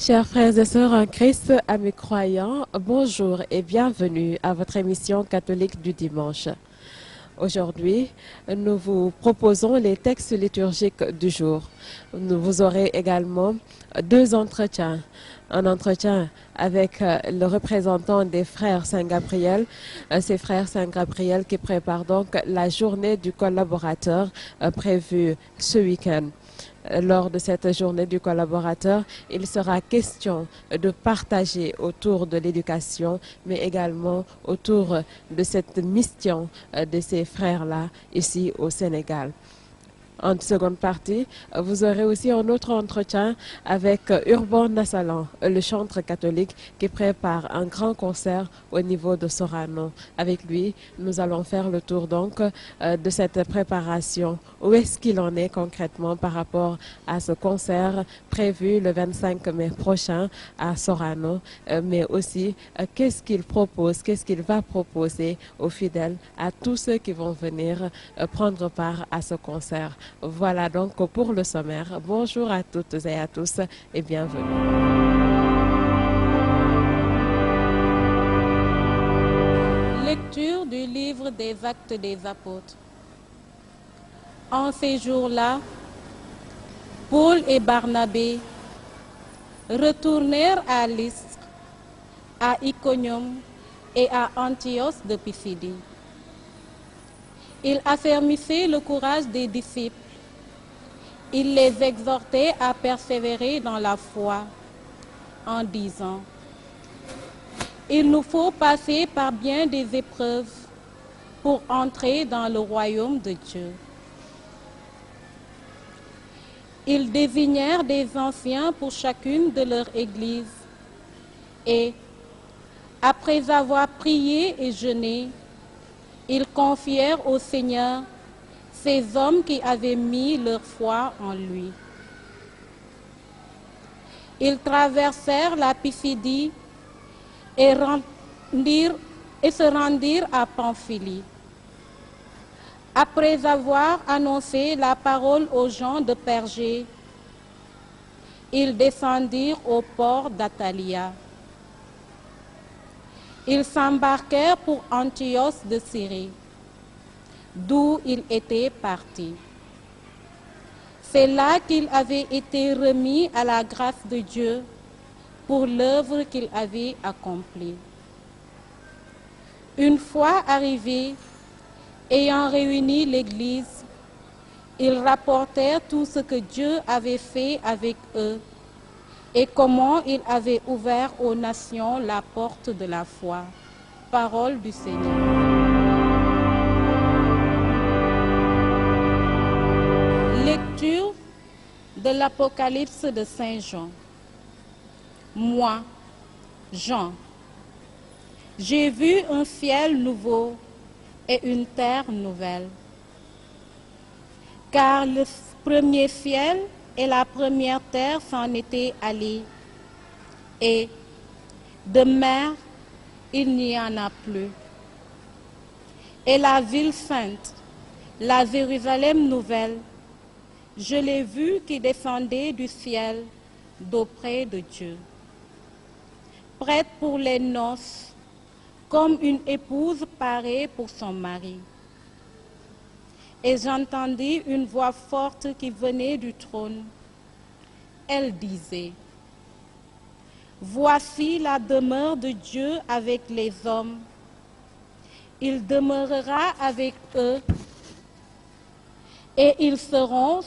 Chers frères et sœurs en Christ, amis croyants, bonjour et bienvenue à votre émission catholique du dimanche. Aujourd'hui, nous vous proposons les textes liturgiques du jour. Vous aurez également deux entretiens. Un entretien avec le représentant des frères Saint-Gabriel, ces frères Saint-Gabriel qui préparent donc la journée du collaborateur prévue ce week-end. Lors de cette journée du collaborateur, il sera question de partager autour de l'éducation, mais également autour de cette mission de ces frères-là ici au Sénégal. En seconde partie, vous aurez aussi un autre entretien avec Urban Nassalan, le chantre catholique qui prépare un grand concert au niveau de Sorano. Avec lui, nous allons faire le tour donc de cette préparation. Où est-ce qu'il en est concrètement par rapport à ce concert prévu le 25 mai prochain à Sorano, mais aussi qu'est-ce qu'il propose, qu'est-ce qu'il va proposer aux fidèles, à tous ceux qui vont venir prendre part à ce concert. Voilà donc pour le sommaire. Bonjour à toutes et à tous et bienvenue. Lecture du livre des Actes des Apôtres. En ces jours-là, Paul et Barnabé retournèrent à Lystre, à Iconium et à Antioche de Pisidie. Ils affermissaient le courage des disciples. Ils les exhortaient à persévérer dans la foi en disant: il nous faut passer par bien des épreuves pour entrer dans le royaume de Dieu. Ils désignèrent des anciens pour chacune de leurs églises et, après avoir prié et jeûné, ils confièrent au Seigneur ces hommes qui avaient mis leur foi en lui. Ils traversèrent la Pisidie et se rendirent à Pamphylie. Après avoir annoncé la parole aux gens de Pergé, ils descendirent au port d'Attalia. Ils s'embarquèrent pour Antioche de Syrie, d'où ils étaient partis. C'est là qu'ils avaient été remis à la grâce de Dieu pour l'œuvre qu'ils avaient accomplie. Une fois arrivés, ayant réuni l'Église, ils rapportèrent tout ce que Dieu avait fait avec eux et comment il avait ouvert aux nations la porte de la foi. Parole du Seigneur. Lecture de l'Apocalypse de Saint Jean. Moi, Jean, j'ai vu un ciel nouveau et une terre nouvelle. Car le premier ciel et la première terre s'en étaient allés, et de mer, il n'y en a plus. Et la ville sainte, la Jérusalem nouvelle, je l'ai vue qui descendait du ciel d'auprès de Dieu, prête pour les noces, comme une épouse parée pour son mari. Et j'entendis une voix forte qui venait du trône. Elle disait: voici la demeure de Dieu avec les hommes. Il demeurera avec eux, et ils seront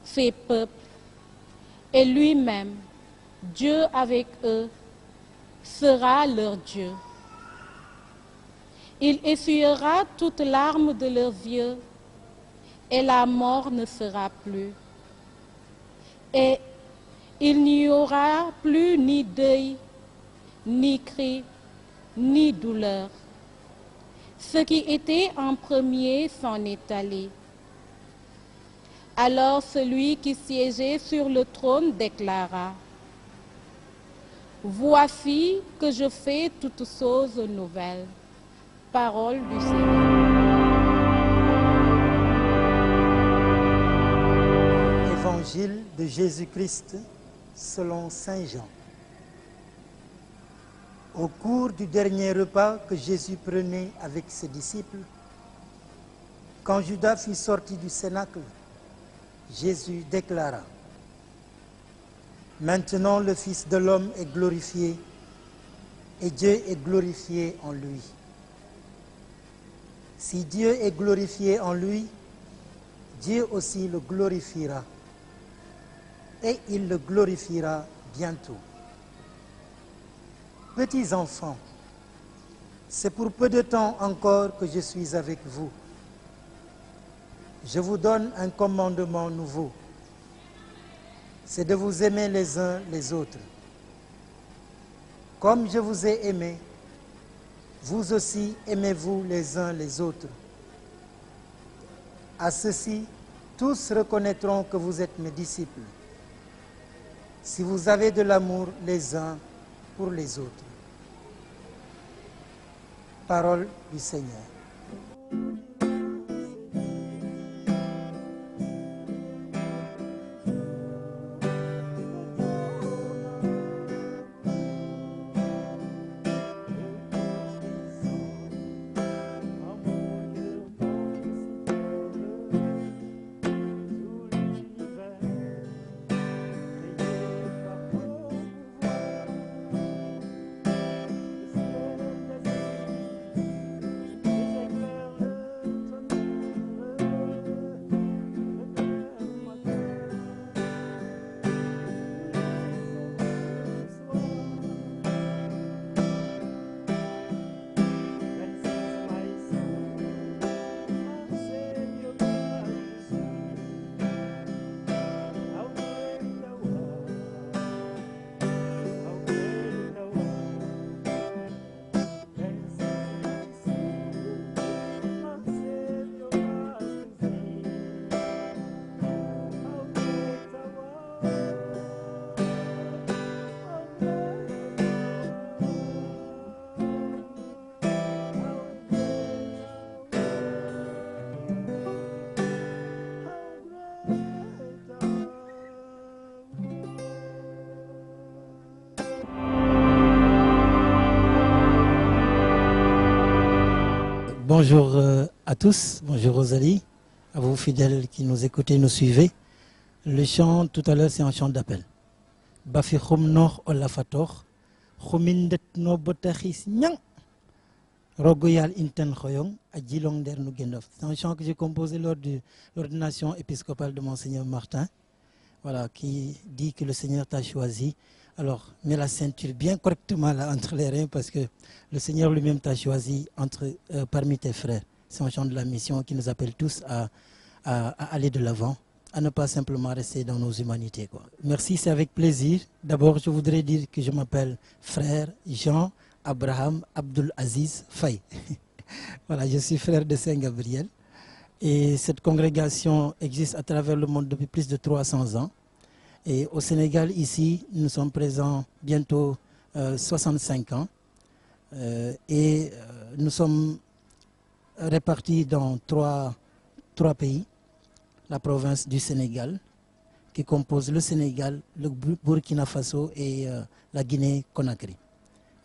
ses peuples. Et lui-même, Dieu avec eux, sera leur Dieu. Il essuiera toute larme de leurs yeux, et la mort ne sera plus. Et il n'y aura plus ni deuil, ni cri, ni douleur. Ce qui était en premier s'en est allé. Alors celui qui siégeait sur le trône déclara: voici que je fais toutes choses nouvelles. Parole du Seigneur. Évangile de Jésus-Christ selon Saint Jean. Au cours du dernier repas que Jésus prenait avec ses disciples, quand Judas fut sorti du cénacle, Jésus déclara: « Maintenant le Fils de l'homme est glorifié et Dieu est glorifié en lui. Si Dieu est glorifié en lui, Dieu aussi le glorifiera et il le glorifiera bientôt. Petits enfants, c'est pour peu de temps encore que je suis avec vous. Je vous donne un commandement nouveau, c'est de vous aimer les uns les autres. Comme je vous ai aimés, vous aussi aimez-vous les uns les autres. À ceci, tous reconnaîtront que vous êtes mes disciples, si vous avez de l'amour les uns pour les autres. » Parole du Seigneur. Bonjour à tous, bonjour Rosalie, à vous fidèles qui nous écoutez, nous suivez. Le chant tout à l'heure, c'est un chant d'appel. Bafi khumnor olafator, khumindet no botachis nyang, rogoyal inten khoyong, adjilong der nu gendof. C'est un chant que j'ai composé lors de l'ordination épiscopale de Monseigneur Martin, voilà, qui dit que le Seigneur t'a choisi. Alors, mets la ceinture bien correctement là, entre les reins, parce que le Seigneur lui-même t'a choisi parmi tes frères. C'est un chant de la mission qui nous appelle tous à aller de l'avant, à ne pas simplement rester dans nos humanités, quoi. Merci, c'est avec plaisir. D'abord, je voudrais dire que je m'appelle frère Jean Abraham Abdul Aziz Faye. Voilà, je suis frère de Saint-Gabriel. Et cette congrégation existe à travers le monde depuis plus de 300 ans. Et au Sénégal, ici, nous sommes présents bientôt 65 ans. Nous sommes répartis dans trois pays. La province du Sénégal, qui compose le Sénégal, le Burkina Faso et la Guinée-Conakry.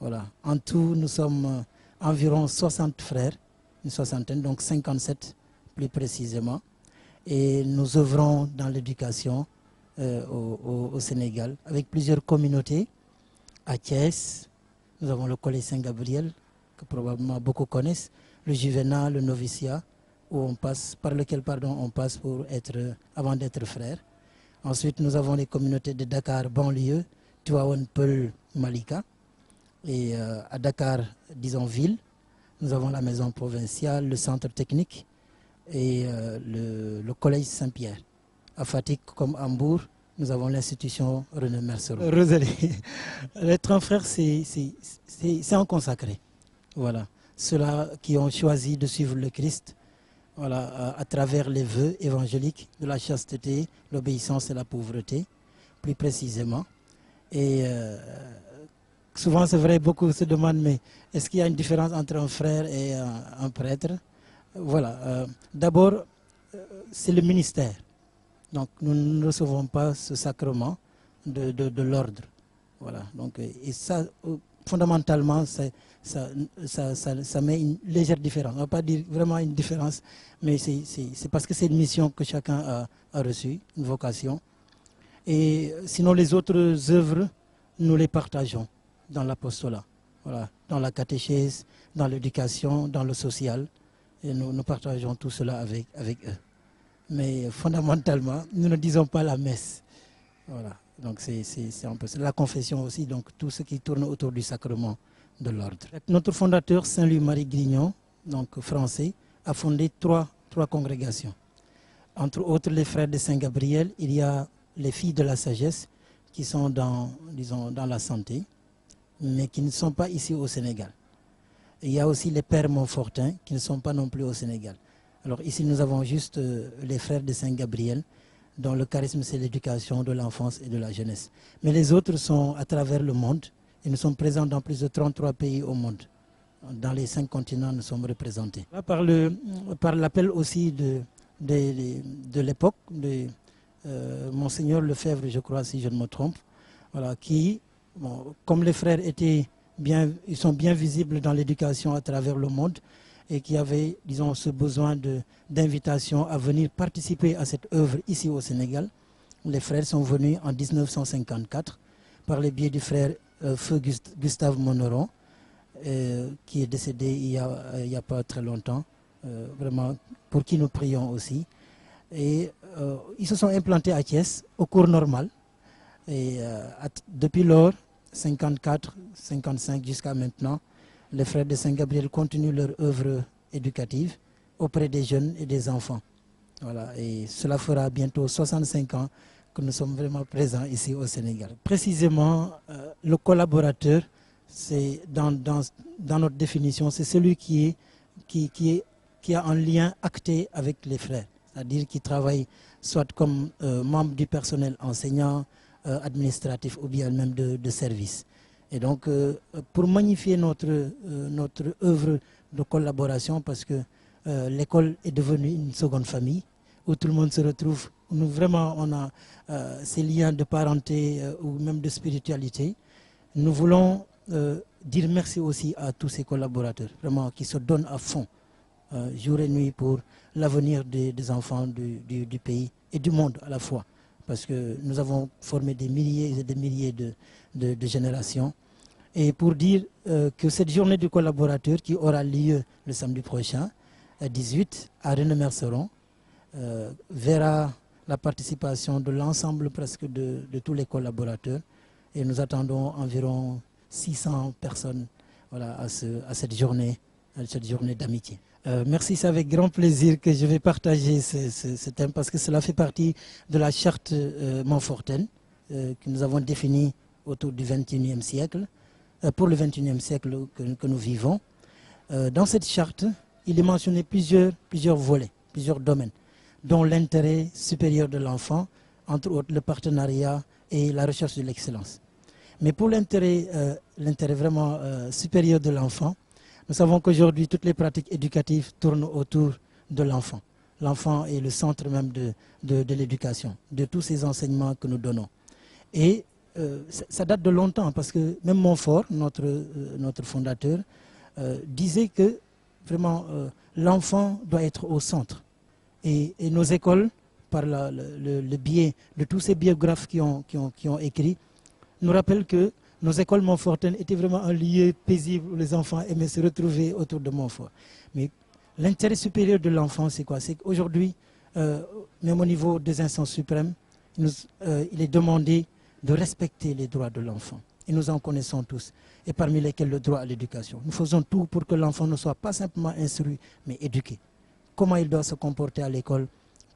Voilà. En tout, nous sommes environ 60 frères, une soixantaine, donc 57 plus précisément. Et nous œuvrons dans l'éducation au Sénégal, avec plusieurs communautés. À Thiès, nous avons le collège Saint-Gabriel, que probablement beaucoup connaissent, le Juvénat, le noviciat, par lequel on passe avant d'être frères. Ensuite, nous avons les communautés de Dakar, banlieue, Tivaouane, Peulh, Malika. Et à Dakar, disons ville, nous avons la maison provinciale, le centre technique et le collège Saint-Pierre. À Fatick comme à Mbour, nous avons l'institution René Mercereau. Rosalie, être un frère, c'est un consacré. Voilà. Ceux-là qui ont choisi de suivre le Christ, voilà, à travers les vœux évangéliques de la chasteté, l'obéissance et la pauvreté, plus précisément. Et souvent, c'est vrai, beaucoup se demandent, mais est-ce qu'il y a une différence entre un frère et un prêtre? Voilà. D'abord, c'est le ministère. Donc, nous ne recevons pas ce sacrement de l'ordre. Voilà. Donc, et ça, fondamentalement, ça met une légère différence. On ne va pas dire vraiment une différence, mais c'est parce que c'est une mission que chacun a reçue, une vocation. Et sinon, les autres œuvres, nous les partageons dans l'apostolat, voilà, dans la catéchèse, dans l'éducation, dans le social. Et nous partageons tout cela avec eux. Mais fondamentalement, nous ne disons pas la messe. Voilà. Donc c'est un peu la confession aussi, donc tout ce qui tourne autour du sacrement de l'ordre. Notre fondateur, Saint-Louis-Marie Grignon, donc français, a fondé trois congrégations. Entre autres, les frères de Saint-Gabriel, il y a les filles de la sagesse qui sont disons, dans la santé, mais qui ne sont pas ici au Sénégal. Et il y a aussi les pères Montfortin qui ne sont pas non plus au Sénégal. Alors ici, nous avons juste les frères de Saint-Gabriel, dont le charisme, c'est l'éducation de l'enfance et de la jeunesse. Mais les autres sont à travers le monde et nous sommes présents dans plus de 33 pays au monde. Dans les 5 continents, nous sommes représentés. Là, par l'appel aussi de l'époque, de Monseigneur Lefebvre, je crois, si je ne me trompe, voilà, qui, bon, comme les frères ils sont bien visibles dans l'éducation à travers le monde, et qui avait, disons, ce besoin d'invitation à venir participer à cette œuvre ici au Sénégal. Les frères sont venus en 1954 par le biais du frère Feu Gustave Moneron, qui est décédé il n'y a pas très longtemps, vraiment, pour qui nous prions aussi. Et ils se sont implantés à Thiès, au cours normal. Et depuis lors, 54, 55 jusqu'à maintenant, les frères de Saint-Gabriel continuent leur œuvre éducative auprès des jeunes et des enfants. Voilà, et cela fera bientôt 65 ans que nous sommes vraiment présents ici au Sénégal. Précisément, le collaborateur, c'est dans notre définition, c'est celui qui a un lien acté avec les frères, c'est-à-dire qui travaille soit comme membre du personnel enseignant, administratif ou bien même de service. Et donc, pour magnifier notre œuvre de collaboration, parce que l'école est devenue une seconde famille, où tout le monde se retrouve, nous vraiment on a ces liens de parenté ou même de spiritualité. Nous voulons dire merci aussi à tous ces collaborateurs, vraiment qui se donnent à fond, jour et nuit, pour l'avenir des enfants du pays et du monde à la fois. Parce que nous avons formé des milliers et des milliers de générations. Et pour dire que cette journée du collaborateur qui aura lieu le samedi prochain, à 18, à René-Merceron, verra la participation de l'ensemble presque de tous les collaborateurs. Et nous attendons environ 600 personnes, voilà, à cette journée d'amitié. Merci, c'est avec grand plaisir que je vais partager ce thème, parce que cela fait partie de la charte Montfortaine que nous avons définie autour du XXIe siècle, pour le XXIe siècle que nous vivons. Dans cette charte, il est mentionné plusieurs volets, plusieurs domaines, dont l'intérêt supérieur de l'enfant, entre autres le partenariat et la recherche de l'excellence. Mais pour l'intérêt vraiment supérieur de l'enfant, nous savons qu'aujourd'hui, toutes les pratiques éducatives tournent autour de l'enfant. L'enfant est le centre même de l'éducation, de tous ces enseignements que nous donnons. Et ça date de longtemps, parce que même Montfort, notre fondateur, disait que vraiment l'enfant doit être au centre. Et nos écoles, par le biais de tous ces biographes qui ont écrit, nous rappellent que nos écoles montfortaines étaient vraiment un lieu paisible où les enfants aimaient se retrouver autour de Montfort. Mais l'intérêt supérieur de l'enfant, c'est quoi? C'est qu'aujourd'hui, même au niveau des instances suprêmes, il est demandé de respecter les droits de l'enfant. Et nous en connaissons tous, et parmi lesquels le droit à l'éducation. Nous faisons tout pour que l'enfant ne soit pas simplement instruit, mais éduqué. Comment il doit se comporter à l'école?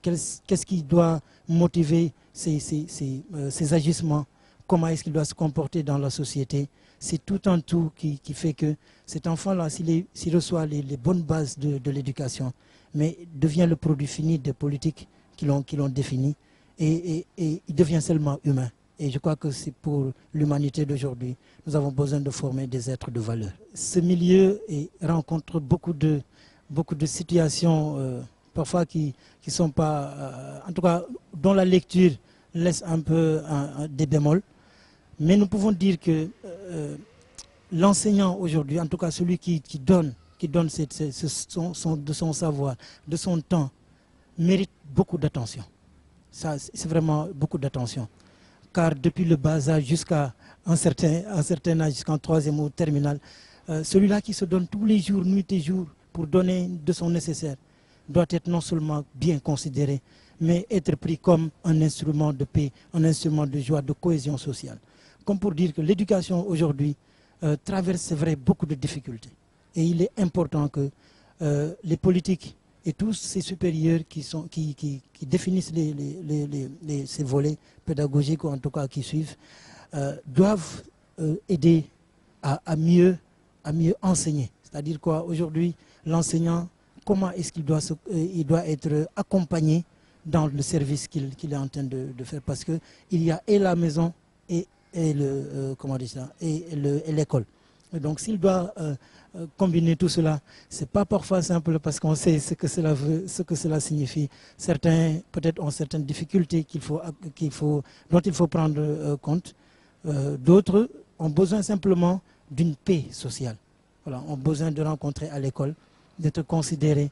Qu'est-ce qui doit motiver ses agissements? Comment est-ce qu'il doit se comporter dans la société? C'est tout un tout qui fait que cet enfant-là, s'il reçoit les bonnes bases de l'éducation, mais devient le produit fini des politiques qui l'ont défini, et il devient seulement humain. Et je crois que c'est pour l'humanité d'aujourd'hui. Nous avons besoin de former des êtres de valeur. Ce milieu rencontre beaucoup de situations, parfois qui ne sont pas, en tout cas, dont la lecture laisse un peu des bémols. Mais nous pouvons dire que l'enseignant aujourd'hui, en tout cas celui qui donne de son savoir, de son temps, mérite beaucoup d'attention. Ça, c'est vraiment beaucoup d'attention. Car depuis le bas âge jusqu'à un certain âge, jusqu'en troisième ou terminale, celui-là qui se donne tous les jours, nuit et jour, pour donner de son nécessaire, doit être non seulement bien considéré, mais être pris comme un instrument de paix, un instrument de joie, de cohésion sociale. Comme pour dire que l'éducation aujourd'hui traverse, c'est vrai, beaucoup de difficultés. Et il est important que les politiques et tous ces supérieurs qui définissent ces volets pédagogiques, ou en tout cas qui suivent, doivent aider à mieux enseigner. C'est-à-dire quoi, aujourd'hui, l'enseignant, comment est-ce qu'il doit être accompagné dans le service qu'il est en train de faire, parce qu'il y a et la maison et l'école. Donc s'il doit combiner tout cela, ce n'est pas parfois simple, parce qu'on sait ce que cela signifie. Certains peut-être ont certaines difficultés dont il faut prendre compte. D'autres ont besoin simplement d'une paix sociale. Voilà, ont besoin de rencontrer à l'école, d'être considérés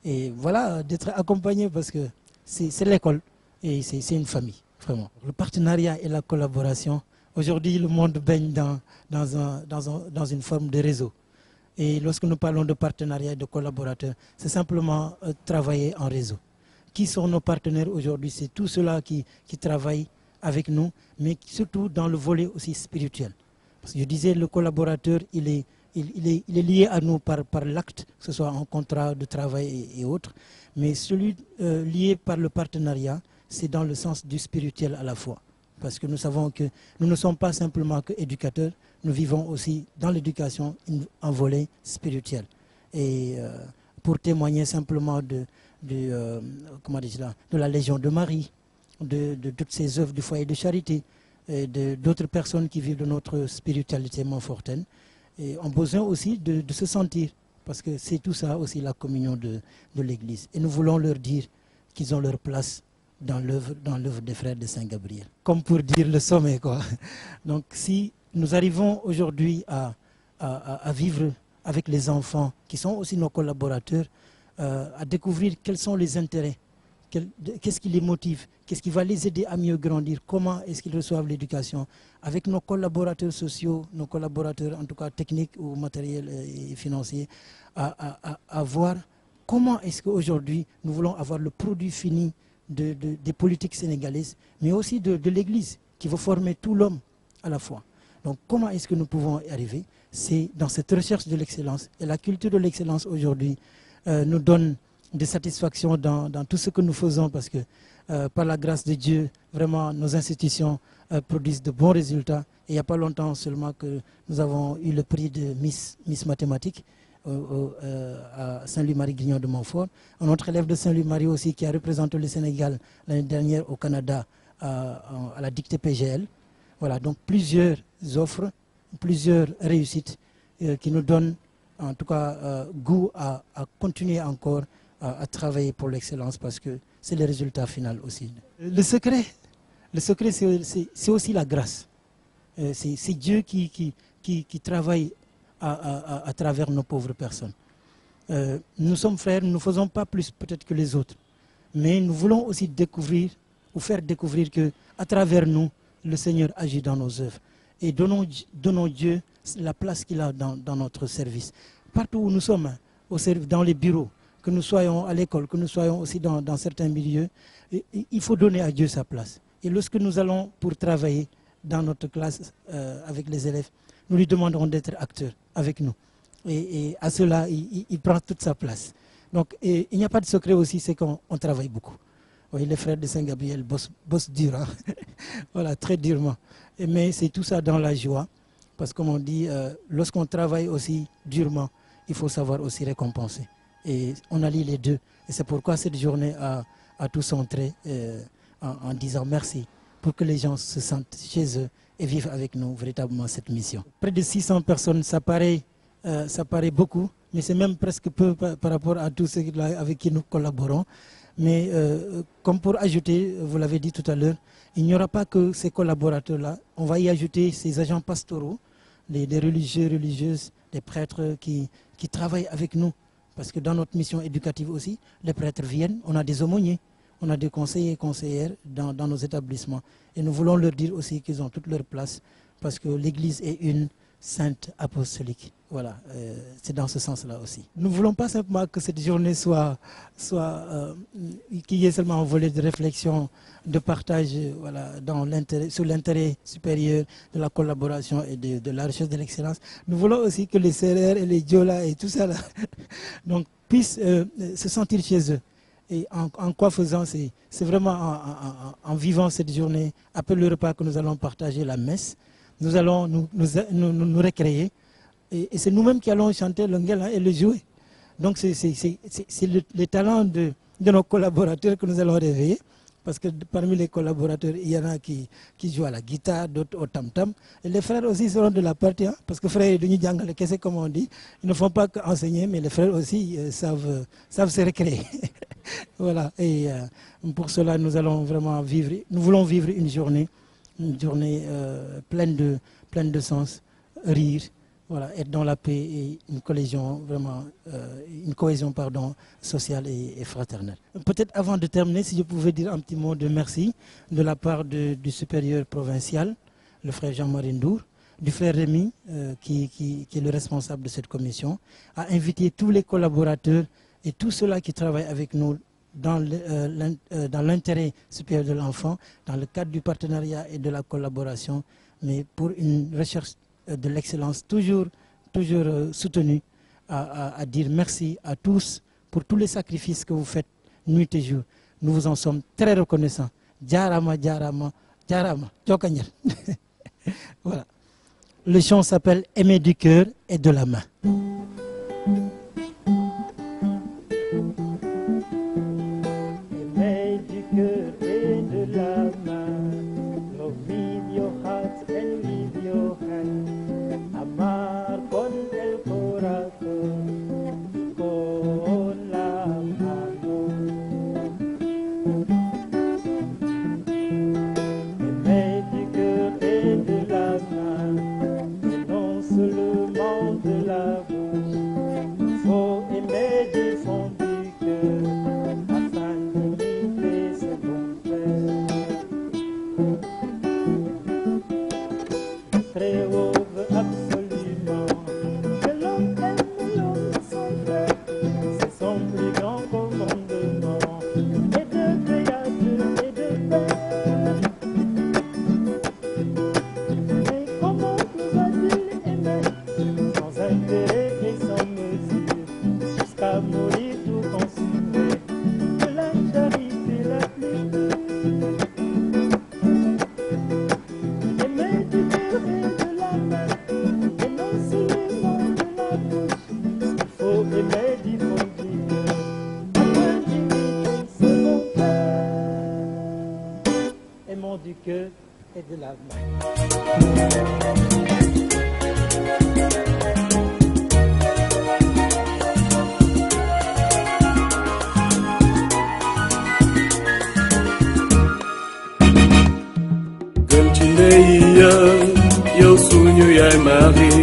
et voilà, d'être accompagnés, parce que c'est l'école et c'est une famille, vraiment. Le partenariat et la collaboration, aujourd'hui le monde baigne dans une forme de réseau. Et lorsque nous parlons de partenariat et de collaborateurs, c'est simplement travailler en réseau. Qui sont nos partenaires aujourd'hui? C'est tous ceux-là qui travaillent avec nous, mais surtout dans le volet aussi spirituel. Parce que je disais, le collaborateur, il est lié à nous par l'acte, que ce soit un contrat de travail et autres, mais celui lié par le partenariat, c'est dans le sens du spirituel à la fois. Parce que nous savons que nous ne sommes pas simplement que éducateurs, nous vivons aussi dans l'éducation un volet spirituel. Et pour témoigner simplement de la Légion de Marie, de toutes ces œuvres du foyer de charité, et d'autres personnes qui vivent de notre spiritualité montfortaine, et ont besoin aussi de se sentir, parce que c'est tout ça aussi la communion de l'Église. Et nous voulons leur dire qu'ils ont leur place dans l'œuvre des frères de Saint-Gabriel. Comme pour dire le sommet, quoi. Donc si nous arrivons aujourd'hui à vivre avec les enfants, qui sont aussi nos collaborateurs, à découvrir quels sont les intérêts, qu'est-ce qui les motive, qu'est-ce qui va les aider à mieux grandir, comment est-ce qu'ils reçoivent l'éducation, avec nos collaborateurs sociaux, nos collaborateurs en tout cas techniques ou matériels et financiers, à voir comment est-ce qu'aujourd'hui nous voulons avoir le produit fini des politiques sénégalaises, mais aussi de l'Église, qui veut former tout l'homme à la fois. Donc comment est-ce que nous pouvons y arriver? C'est dans cette recherche de l'excellence. Et la culture de l'excellence aujourd'hui nous donne des satisfactions dans tout ce que nous faisons, parce que par la grâce de Dieu, vraiment nos institutions produisent de bons résultats. Et il n'y a pas longtemps seulement que nous avons eu le prix de Miss Mathématiques à Saint-Louis-Marie-Grignon de Montfort. Un autre élève de Saint-Louis-Marie aussi qui a représenté le Sénégal l'année dernière au Canada à la dictée PGL. Voilà, donc plusieurs offres, plusieurs réussites qui nous donnent en tout cas goût à continuer encore à travailler pour l'excellence, parce que c'est le résultat final aussi. Le secret c'est aussi la grâce. C'est Dieu qui travaille à travers nos pauvres personnes. Nous sommes frères, nous ne faisons pas plus peut-être que les autres, mais nous voulons aussi découvrir ou faire découvrir qu'à travers nous, le Seigneur agit dans nos œuvres. Et donnons Dieu la place qu'il a dans notre service. Partout où nous sommes, dans les bureaux, que nous soyons à l'école, que nous soyons aussi dans certains milieux, il faut donner à Dieu sa place. Et lorsque nous allons pour travailler dans notre classe avec les élèves, nous lui demanderons d'être acteur avec nous. Et à cela, il prend toute sa place. Donc il n'y a pas de secret aussi, c'est qu'on travaille beaucoup. Oui, les frères de Saint-Gabriel bossent dur, hein? Voilà, très durement. Mais c'est tout ça dans la joie, parce que comme on dit, lorsqu'on travaille aussi durement, il faut savoir aussi récompenser. Et on allie les deux. Et c'est pourquoi cette journée a tout centré en disant merci, pour que les gens se sentent chez eux et vivent avec nous véritablement cette mission. Près de 600 personnes, ça paraît beaucoup, mais c'est même presque peu par rapport à tous ceux avec qui nous collaborons. Mais comme pour ajouter, vous l'avez dit tout à l'heure, il n'y aura pas que ces collaborateurs-là, on va y ajouter ces agents pastoraux des religieux, religieuses, des prêtres qui travaillent avec nous. Parce que dans notre mission éducative aussi, les prêtres viennent, on a des aumôniers, on a des conseillers et conseillères dans nos établissements. Et nous voulons leur dire aussi qu'ils ont toute leur place parce que l'Église est une sainte apostolique. Voilà, c'est dans ce sens-là aussi. Nous ne voulons pas simplement que cette journée qu'il y ait seulement un volet de réflexion, de partage, voilà, sur l'intérêt supérieur de la collaboration et de la recherche de l'excellence. Nous voulons aussi que les Sérères et les Diola et tout ça là, donc, puissent se sentir chez eux. Et en quoi faisant, c'est vraiment en vivant cette journée, après le repas que nous allons partager la messe, nous allons nous récréer. Et c'est nous-mêmes qui allons chanter le ngela et le jouer. Donc c'est le talent de nos collaborateurs que nous allons réveiller. Parce que parmi les collaborateurs, il y en a qui jouent à la guitare, d'autres au tam-tam. Et les frères aussi seront de la partie. Hein, parce que frères de Nidjangale, comme on dit, ils ne font pas qu'enseigner, mais les frères aussi savent se récréer. Voilà. Et pour cela, nous allons vraiment nous voulons vivre une journée pleine de sens, rire. Voilà, être dans la paix et une cohésion sociale et fraternelle. Peut-être avant de terminer, si je pouvais dire un petit mot de merci de la part du supérieur provincial, le frère Jean-Marie Ndour, du frère Rémi, qui est le responsable de cette commission, à inviter tous les collaborateurs et tous ceux-là qui travaillent avec nous dans l'intérêt supérieur de l'enfant, dans le cadre du partenariat et de la collaboration, mais pour une recherche de l'excellence toujours soutenue, à dire merci à tous pour tous les sacrifices que vous faites nuit et jour. Nous vous en sommes très reconnaissants. Djarama, djarama, djarama. Tchokanyel. Voilà. Le chant s'appelle Aimer du cœur et de la main. Aimer du cœur et de la main. Love with your heart and with your hand. Amar con el corazón, con la mano. Aimer du cœur et de la main, et non seulement de la bouche. Il faut aimer du fond du cœur, afin d'imiter ce bon frère. Très haut veut absolument que l'homme aime l'homme son frère. C'est son plus grand commandement, et de créature et de père. Mais comment nous a-t-il aimé, sans intérêt et sans mesure, jusqu'à mourir tout consumé de la charité la plus pure. Aimer du cœur et de la main, et non seulement de la bouche. Il faut aimer du fond du cœur, afin d'imiter ce bon frère. Aimons du cœur et de la main. Gën ci ndey ya yow suñu yaay mari,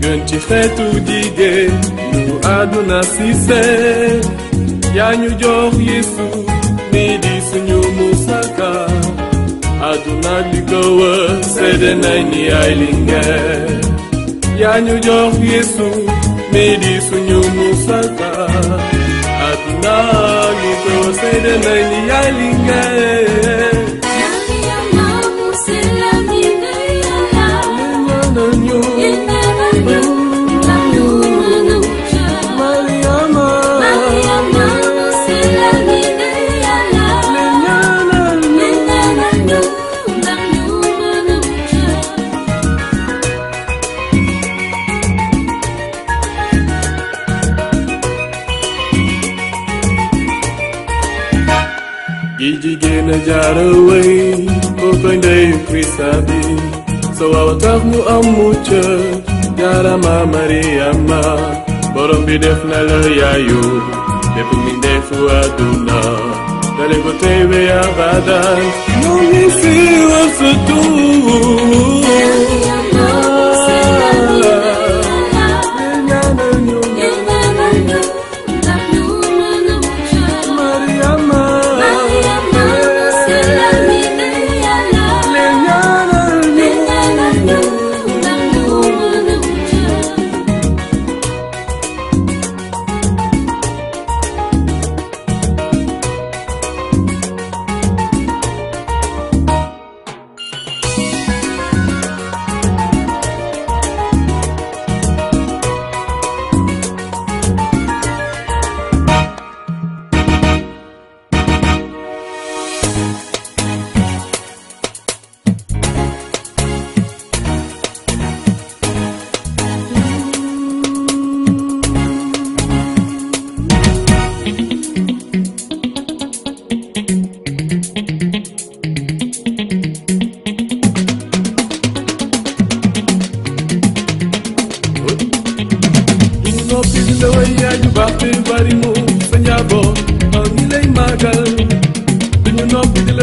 gën ci xeetu jigéen ñu àdduna si seet, yaa ñu jox Yeesu mi di suñu musaka, àdduna li ko wër seede nañ ni yaay lingeer, yaa ñu jox Yeesu mi di suñu musaka, àdduna li ko wër seede nañ ni yaay lingeer. Jigéen a jaara way kookoy ndeyu Krista bi, sa waaw tax mu am mucc, jaarama Mariama, borom bi def na la yaayu bépp mbindeefu àdduna, dale ko teewe abadan, ñoo ngi fi war sa tur.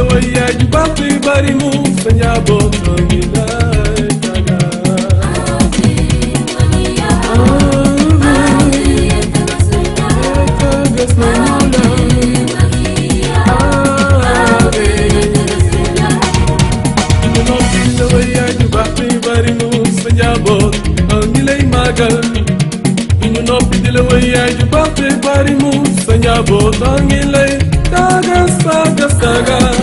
la way yaay ju baax bi bari mu sa njaboot noo ngi lay tàgga. Tàggas nañu la. ñu noppi la way yaay ju baax bi bari mu sa njaboot noo ngi lay màggal. ñu noppi di la way yaay ju baax bi bari mu sa njaboot noo ngi lay tàggas tàggas tàggas.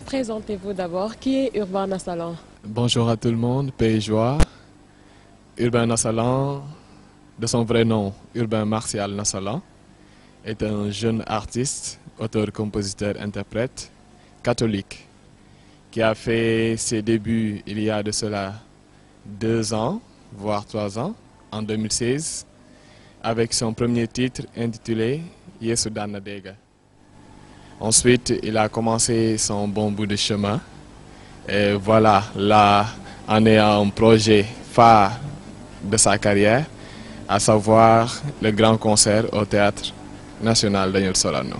Présentez-vous d'abord. Qui est Urbain Nassalan? Bonjour à tout le monde, paix et joie. Urbain Nassalan, de son vrai nom, Urbain Martial Nassalan, est un jeune artiste, auteur, compositeur, interprète, catholique, qui a fait ses débuts il y a de cela 2 ans, voire 3 ans, en 2016, avec son premier titre intitulé Yesu Daan na Dégga. Ensuite, il a commencé son bon bout de chemin. Et voilà, là, en ayant un projet phare de sa carrière, à savoir le grand concert au Théâtre National Daniel Sorano.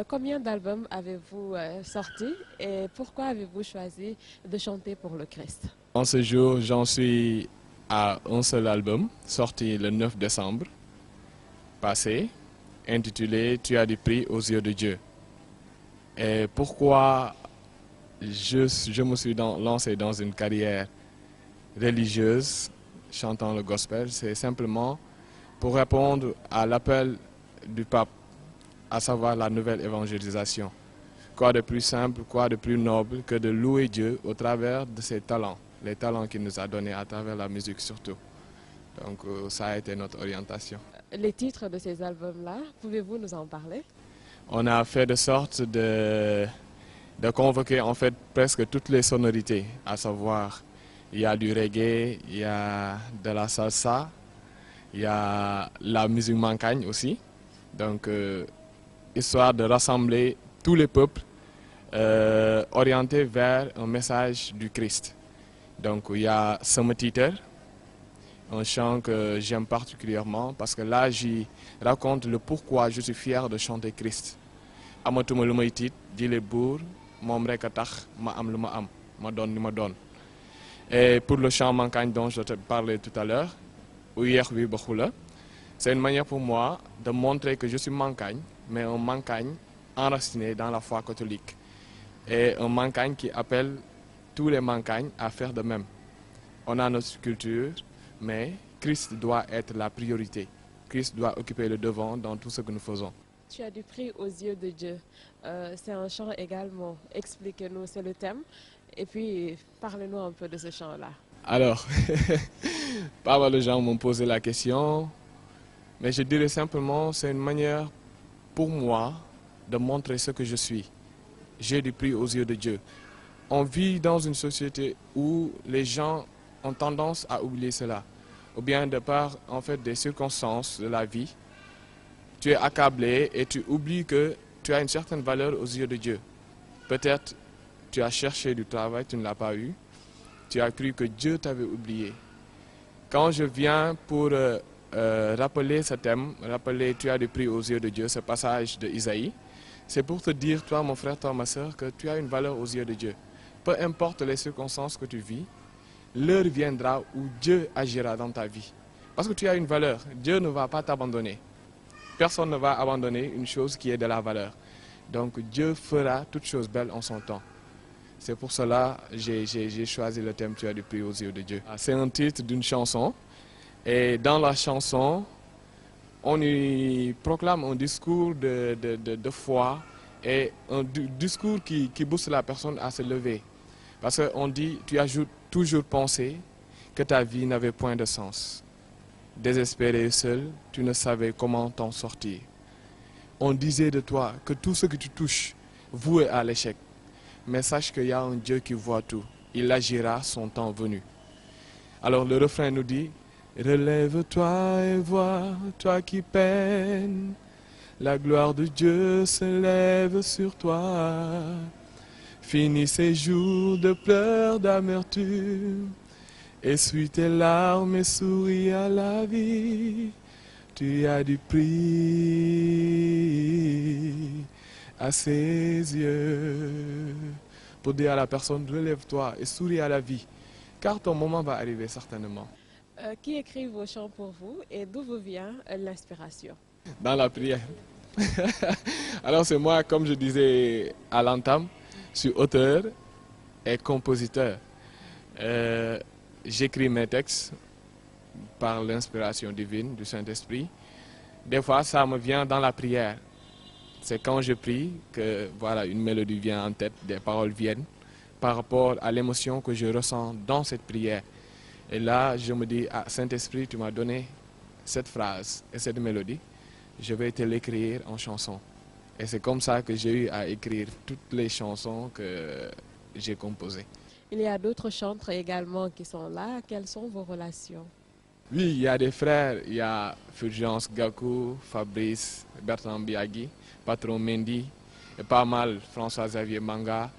Combien d'albums avez-vous sorti et pourquoi avez-vous choisi de chanter pour le Christ? En ce jour, j'en suis à un seul album, sorti le 9 décembre passé, intitulé « Tu as du prix aux yeux de Dieu ». Et pourquoi je me suis lancé dans une carrière religieuse, chantant le gospel, c'est simplement pour répondre à l'appel du pape, à savoir la nouvelle évangélisation. Quoi de plus simple, quoi de plus noble que de louer Dieu au travers de ses talents, les talents qu'il nous a donnés à travers la musique surtout. Donc ça a été notre orientation. Les titres de ces albums-là, pouvez-vous nous en parler? On a fait de sorte de convoquer en fait presque toutes les sonorités, à savoir il y a du reggae, il y a de la salsa, il y a la musique mancagne aussi. Donc histoire de rassembler tous les peuples orientés vers un message du Christ. Donc il y a Sama Tiiter, un chant que j'aime particulièrement parce que là j'y raconte le pourquoi je suis fier de chanter Christ. Amatuma lu may tiit jile buur moom rek a tax ma am lu ma am ma doon li ma doon. Et pour le chant mancagne dont je te parlais tout à l'heure, Ouyeex Wi Baxu La, c'est une manière pour moi de montrer que je suis mancagne, mais un mancagne enraciné dans la foi catholique. Et un mancagne qui appelle tous les mancagnes à faire de même. On a notre culture, mais Christ doit être la priorité. Christ doit occuper le devant dans tout ce que nous faisons. Tu as du prix aux yeux de Dieu. C'est un chant également. Expliquez-nous, c'est le thème. Et puis, parlez-nous un peu de ce chant-là. Alors, pas mal de gens m'ont posé la question, mais je dirais simplement, c'est une manière pour moi de montrer ce que je suis. J'ai du prix aux yeux de Dieu. On vit dans une société où les gens ont tendance à oublier cela. Ou bien de par en fait, des circonstances de la vie, tu es accablé et tu oublies que tu as une certaine valeur aux yeux de Dieu. Peut-être tu as cherché du travail, tu ne l'as pas eu. Tu as cru que Dieu t'avait oublié. Quand je viens pour rappeler ce thème, rappeler tu as du prix aux yeux de Dieu, ce passage de Isaïe, c'est pour te dire, toi mon frère, toi ma soeur, que tu as une valeur aux yeux de Dieu. Peu importe les circonstances que tu vis, l'heure viendra où Dieu agira dans ta vie. Parce que tu as une valeur, Dieu ne va pas t'abandonner. Personne ne va abandonner une chose qui est de la valeur. Donc Dieu fera toutes choses belles en son temps. C'est pour cela que j'ai choisi le thème « Tu as du prix aux yeux de Dieu ». C'est un titre d'une chanson. Et dans la chanson, on y proclame un discours de foi et un discours qui booste la personne à se lever. Parce qu'on dit « Tu as toujours pensé que ta vie n'avait point de sens. Désespéré et seul, tu ne savais comment t'en sortir. On disait de toi que tout ce que tu touches, voué à l'échec. Mais sache qu'il y a un Dieu qui voit tout. Il agira son temps venu. » Alors le refrain nous dit « Relève-toi et vois, toi qui peines. La gloire de Dieu se lève sur toi. Finis ces jours de pleurs, d'amertume. Essuie tes larmes et souris à la vie. Tu as du prix à ses yeux. » Pour dire à la personne, relève-toi et souris à la vie, car ton moment va arriver certainement. Qui écrit vos chants pour vous et d'où vous vient l'inspiration? Dans la prière. Alors c'est moi, comme je disais à l'entame, je suis auteur et compositeur. J'écris mes textes par l'inspiration divine du Saint-Esprit. Des fois, ça me vient dans la prière. C'est quand je prie que voilà, une mélodie vient en tête, des paroles viennent par rapport à l'émotion que je ressens dans cette prière. Et là, je me dis, ah, Saint-Esprit, tu m'as donné cette phrase et cette mélodie. Je vais te l'écrire en chanson. Et c'est comme ça que j'ai eu à écrire toutes les chansons que j'ai composées. Il y a d'autres chantres également qui sont là. Quelles sont vos relations? Oui, il y a des frères. Il y a Fulgence Gakou, Fabrice, Bertrand Biagui, Patron Mendy, et pas mal François-Xavier Manga.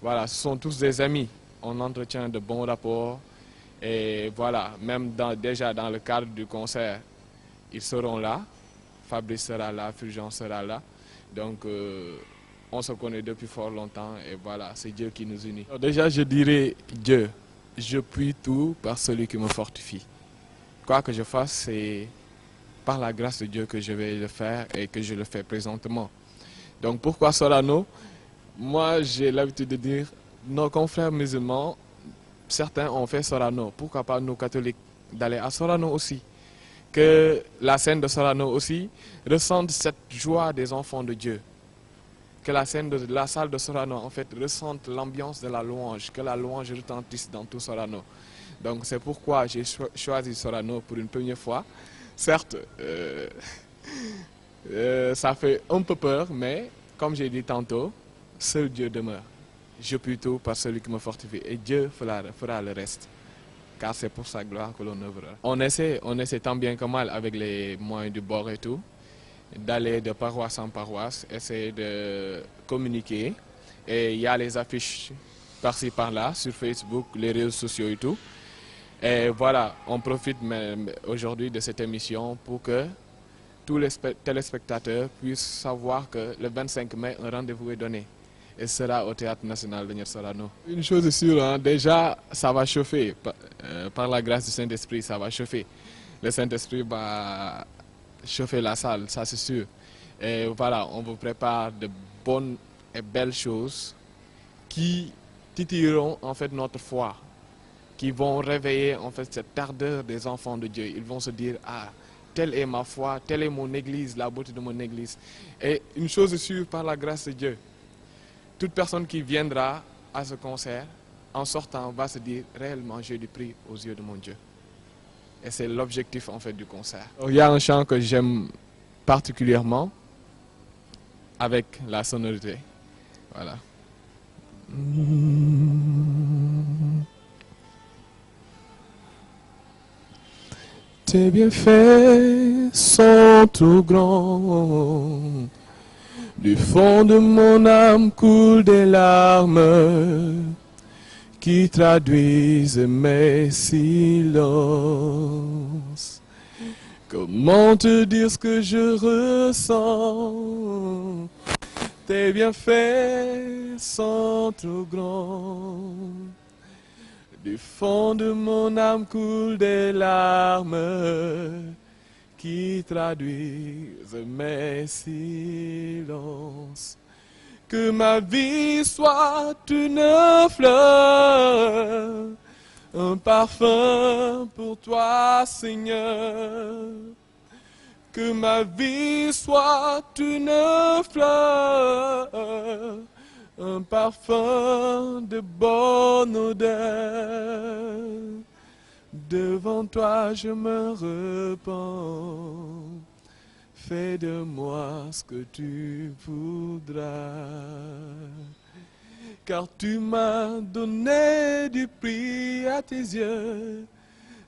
Voilà, ce sont tous des amis. On entretient de bons rapports. Et voilà, même déjà dans le cadre du concert, ils seront là. Fabrice sera là, Fulgence sera là. Donc, on se connaît depuis fort longtemps et voilà, c'est Dieu qui nous unit. Alors déjà, je dirais Dieu. Je puis tout par celui qui me fortifie. Quoi que je fasse, c'est par la grâce de Dieu que je vais le faire et que je le fais présentement. Donc, pourquoi Sorano? Moi, j'ai l'habitude de dire, nos confrères musulmans, certains ont fait Sorano. Pourquoi pas nous catholiques d'aller à Sorano aussi? Que la scène de Sorano aussi ressente cette joie des enfants de Dieu. Que la scène de la salle de Sorano en fait ressente l'ambiance de la louange, que la louange retentisse dans tout Sorano. Donc c'est pourquoi j'ai choisi Sorano pour une première fois. Certes, ça fait un peu peur, mais comme j'ai dit tantôt, seul Dieu demeure. Je puis tout par celui qui me fortifie et Dieu fera le reste. Car c'est pour sa gloire que l'on œuvrera. On essaie tant bien que mal avec les moyens du bord et tout, d'aller de paroisse en paroisse, essayer de communiquer. Et il y a les affiches par-ci par-là, sur Facebook, les réseaux sociaux et tout. Et voilà, on profite même aujourd'hui de cette émission pour que tous les téléspectateurs puissent savoir que le 25 mai, un rendez-vous est donné. Et sera au Théâtre National de Sorano. Une chose est sûre, hein, déjà, ça va chauffer. Par la grâce du Saint-Esprit, ça va chauffer. Le Saint-Esprit va chauffer la salle, ça c'est sûr. Et voilà, on vous prépare de bonnes et belles choses qui titilleront en fait notre foi, qui vont réveiller en fait cette ardeur des enfants de Dieu. Ils vont se dire, ah, telle est ma foi, telle est mon église, la beauté de mon église. Et une chose est sûre, par la grâce de Dieu, toute personne qui viendra à ce concert, en sortant, va se dire réellement j'ai du prix aux yeux de mon Dieu. Et c'est l'objectif en fait du concert. Il y a un chant que j'aime particulièrement avec la sonorité. Voilà. Tes bienfaits sont tout grands. Du fond de mon âme coulent des larmes qui traduisent mes silences. Comment te dire ce que je ressens? Tes bienfaits sont trop grands. Du fond de mon âme coulent des larmes qui traduisent mes silences. Que ma vie soit une fleur, un parfum pour toi, Seigneur. Que ma vie soit une fleur, un parfum de bonne odeur. Devant toi je me repens. Fais de moi ce que tu voudras. Car tu m'as donné du prix à tes yeux.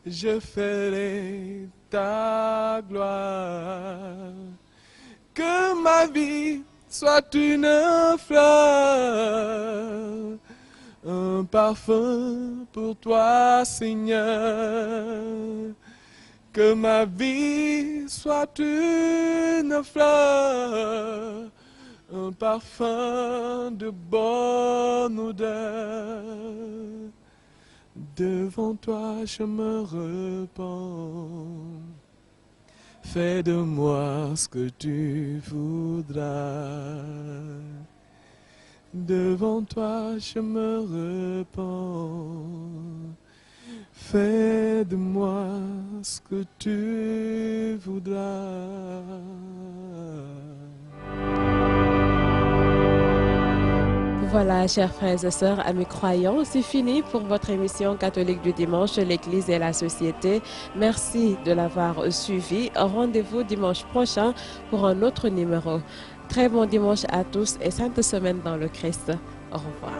Je ferai ta gloire. Que ma vie soit une fleur, un parfum pour toi, Seigneur. Que ma vie soit une fleur, un parfum de bonne odeur. Devant toi je me repens. Fais de moi ce que tu voudras. Devant toi je me repens. Fais de moi ce que tu voudras. Voilà, chers frères et sœurs, amis croyants, c'est fini pour votre émission catholique du dimanche, l'Église et la société. Merci de l'avoir suivi. Rendez-vous dimanche prochain pour un autre numéro. Très bon dimanche à tous et sainte semaine dans le Christ. Au revoir.